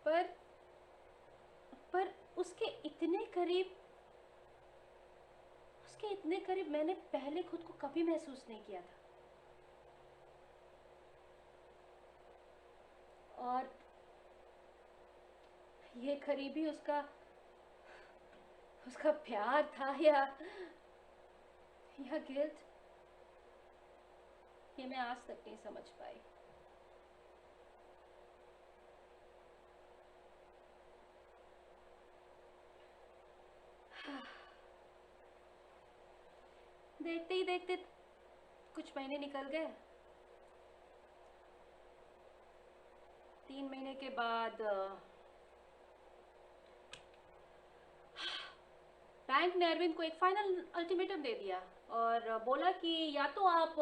पर उसके इतने करीब मैंने पहले खुद को कभी महसूस नहीं किया था। और ये करीबी उसका प्यार था या गिल्ट, ये मैं आज तक नहीं समझ पाई। देखते ही देखते कुछ महीने निकल गए। 3 महीने के बाद बैंक ने अरविंद को एक फाइनल अल्टीमेटम दे दिया और बोला कि या तो आप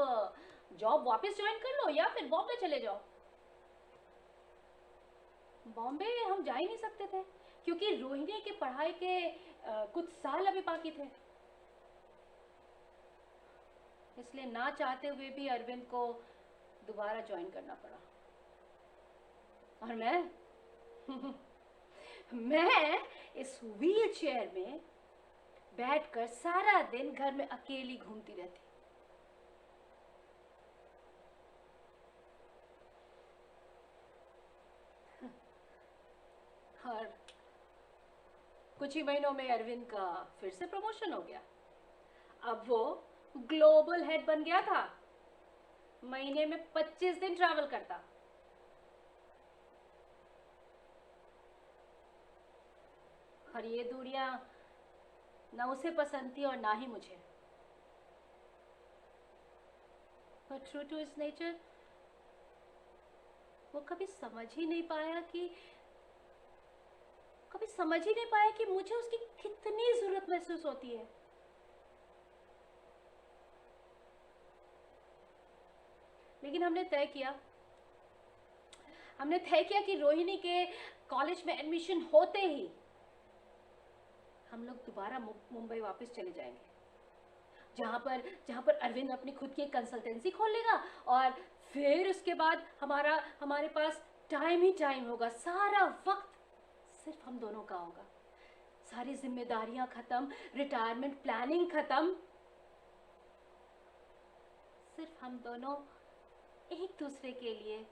जॉब वापस ज्वाइन कर लो या फिर बॉम्बे चले जाओ। बॉम्बे हम जा ही नहीं सकते थे क्योंकि रोहिणी की पढ़ाई के कुछ साल अभी बाकी थे, इसलिए ना चाहते हुए भी अरविंद को दोबारा ज्वाइन करना पड़ा। और मैं इस व्हील चेयर में बैठकर सारा दिन घर में अकेली घूमती रहती। और कुछ ही महीनों में अरविंद का फिर से प्रमोशन हो गया। अब वो ग्लोबल हेड बन गया था। महीने में 25 दिन ट्रैवल करता। और ये दूरियां ना उसे पसंद थी और ना ही मुझे। But true to his nature, वो कभी समझ ही नहीं पाया कि मुझे उसकी कितनी जरूरत महसूस होती है। लेकिन हमने तय किया कि रोहिणी के कॉलेज में एडमिशन होते ही हम लोग दोबारा मुंबई वापस चले जाएंगे, जहां पर अरविंद अपनी खुद की कंसल्टेंसी खोल लेगा और फिर उसके बाद हमारे पास टाइम ही टाइम होगा। सारा वक्त सिर्फ हम दोनों का होगा। सारी जिम्मेदारियां खत्म, रिटायरमेंट प्लानिंग खत्म, सिर्फ हम दोनों एक दूसरे के लिए,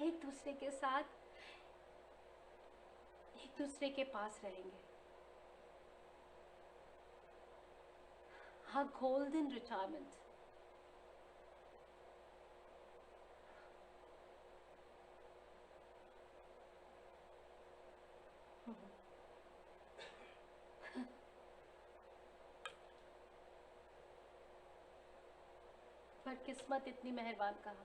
एक दूसरे के साथ, एक दूसरे के पास रहेंगे। Our golden retirement. पर किस्मत इतनी मेहरबान कहा।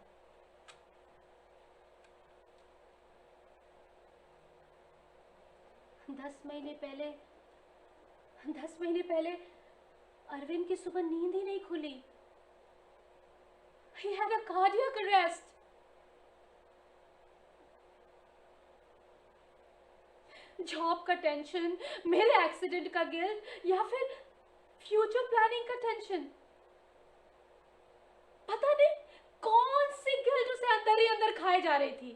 दस महीने पहले अरविंद की सुबह नींद ही नहीं खुली। He had a cardiac arrest. Job का टेंशन, मेरे एक्सीडेंट का गिल्ट या फिर फ्यूचर प्लानिंग का टेंशन, पता नहीं कौन सी गिल्ट उसे अंदर ही अंदर खाए जा रही थी।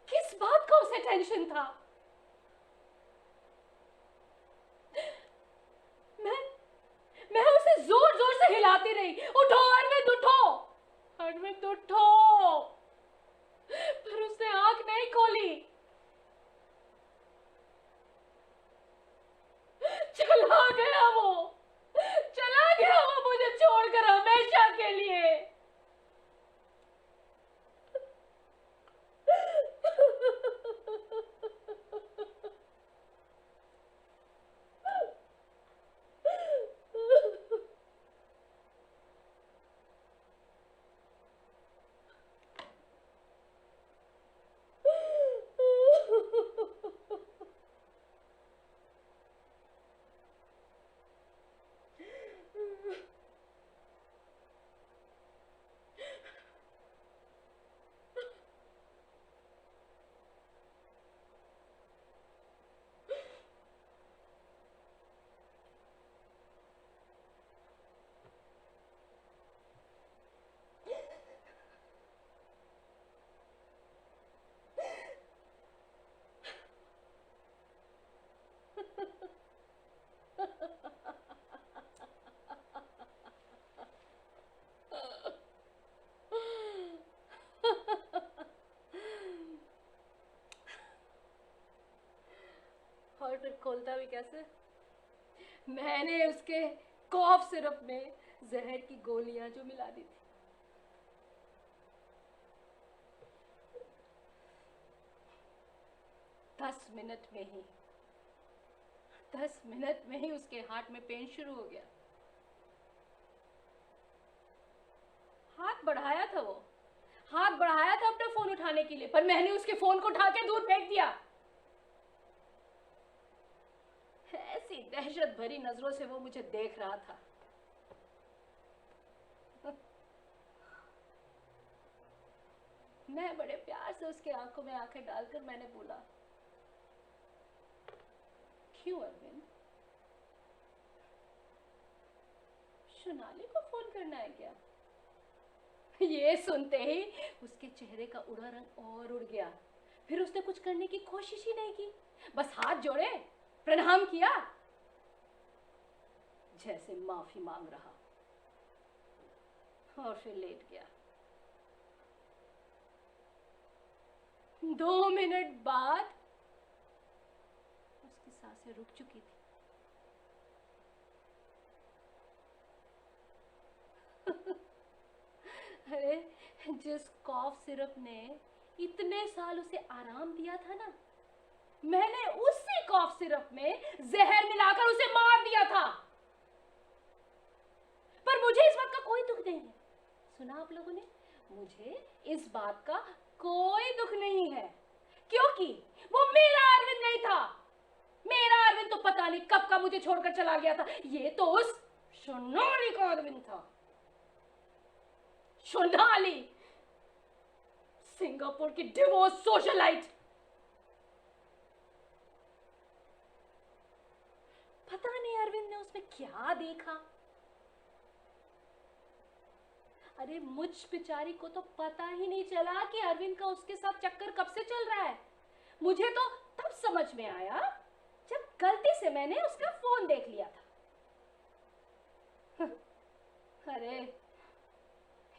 किस बात का उसे टेंशन था? मैं उसे जोर जोर से हिलाती रही, उठो अरविंद उठो, अरविंद उठो, पर उसने आंख नहीं खोली। चला गया वो मुझे छोड़कर हमेशा के लिए। और फिर खोलता भी कैसे? मैंने उसके कॉफ सिरप में जहर की गोलियां जो मिला दी थी। दस मिनट में ही उसके हार्ट में पेन शुरू हो गया। हाथ बढ़ाया था अपना फोन उठाने के लिए, पर मैंने उसके फोन को उठा के दूर फेंक दिया। ऐसी दहशत भरी नजरों से वो मुझे देख रहा था। मैं बड़े प्यार से उसके आंखों में आंखें डालकर मैंने बोला, क्यों अरविंद, सोनाली को फोन करना है क्या? ये सुनते ही उसके चेहरे का उड़ा रंग और उड़ गया। फिर उसने कुछ करने की कोशिश ही नहीं की, बस हाथ जोड़े प्रणाम किया, जैसे माफी मांग रहा, और फिर लेट गया। 2 मिनट बाद उसकी सांसें रुक चुकी थी। अरे, जिस कॉफ सिरप ने इतने साल उसे आराम दिया था ना, मैंने उसी कॉफ सिरप में जहर मिलाकर उसे मार दिया था। पर मुझे इस बात का कोई दुख नहीं है। सुना आप लोगों ने? मुझे इस बात का कोई दुख नहीं है, क्योंकि वो मेरा अरविंद नहीं था। मेरा अरविंद तो पता नहीं कब का मुझे छोड़कर चला गया था। ये तो उस सोनाली का अरविंद था। सोनाली, सिंगापुर की डिवोर्स सोशलाइट। पता नहीं अरविंद ने उसमें क्या देखा। अरे, मुझ बेचारी को तो पता ही नहीं चला कि अरविंद का उसके साथ चक्कर कब से चल रहा है। मुझे तो तब समझ में आया जब गलती से मैंने उसका फोन देख लिया था। अरे,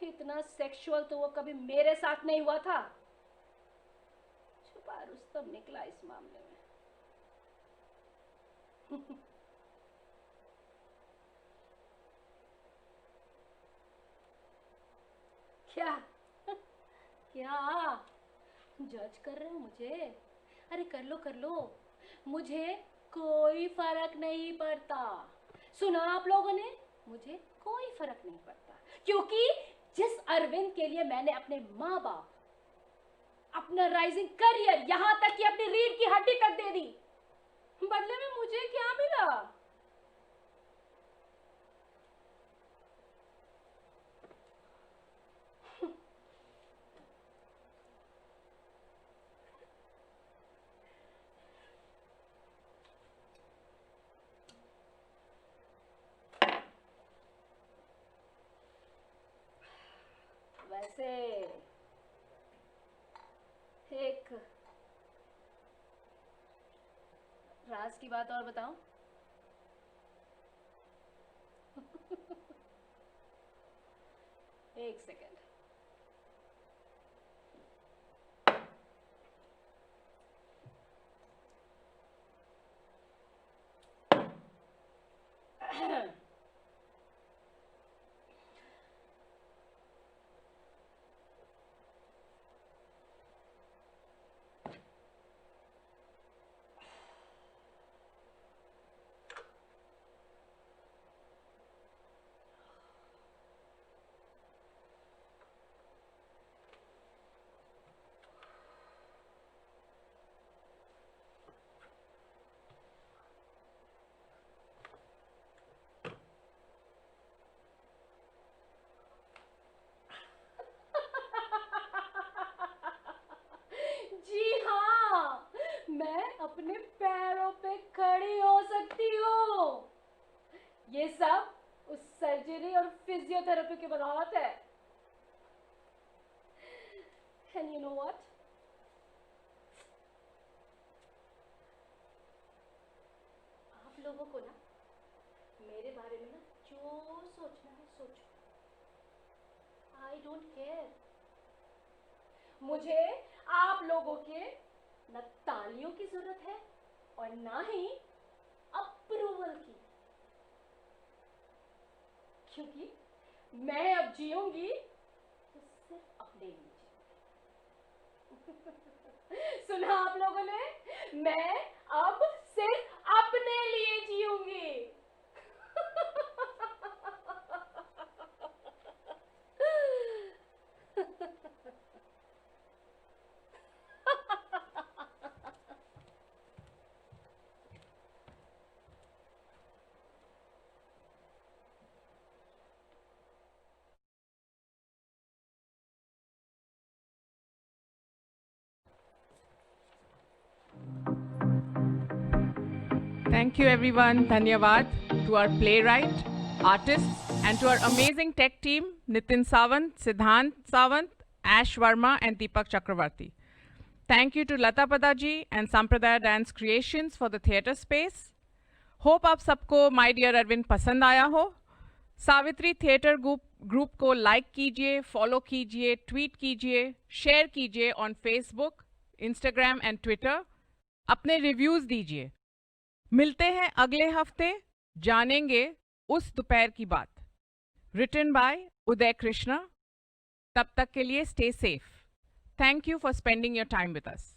इतना सेक्सुअल तो वो कभी मेरे साथ नहीं हुआ था। छुपा रुस्तम निकला इस मामले में। क्या क्या जज कर रहे हो मुझे? अरे कर लो, मुझे कोई फर्क नहीं पड़ता। सुना आप लोगों ने? मुझे कोई फर्क नहीं पड़ता, क्योंकि जिस अरविंद के लिए मैंने अपने माँ बाप, अपना राइजिंग करियर, यहां तक कि अपनी रीढ़ की हड्डी तक दे दी, बदले में मुझे क्या मिला? वैसे एक राज की बात और बताऊं? एक सेकेंड। जी हाँ, मैं अपने पैरों पे खड़ी हो सकती हूँ। ये सब उस सर्जरी और फिजियोथेरेपी की बदौलत है। And you know what? आप लोगों को ना सोचना है सोचो, आई डोंट केयर। मुझे आप लोगों के न तालियों की जरूरत है और ना ही अप्रूवल की, क्योंकि मैं अब जीऊंगी तो सिर्फ अपने लिए जीऊंगी। सुना आप लोगों ने, मैं अब सिर्फ अपने लिए जीऊंगी। Thank you everyone. Dhanyavad to our playwright, artists, and to our amazing tech team, Nitin Sawant, Siddhant Sawant, Ash Verma, and Deepak Chakravarti. Thank you to Lata Padaji and Sampradaya Dance Creations for the theatre space. Hope आप सबको My Dear Arvind पसंद आया हो. Savitri theatre group को like कीजिए, follow कीजिए, tweet कीजिए, share कीजिए on Facebook, Instagram and Twitter. अपने रिव्यूज दीजिए. मिलते हैं अगले हफ्ते, जानेंगे उस दोपहर की बात. रिटन बाय उदय कृष्णा. तब तक के लिए stay safe. Thank you for spending your time with us.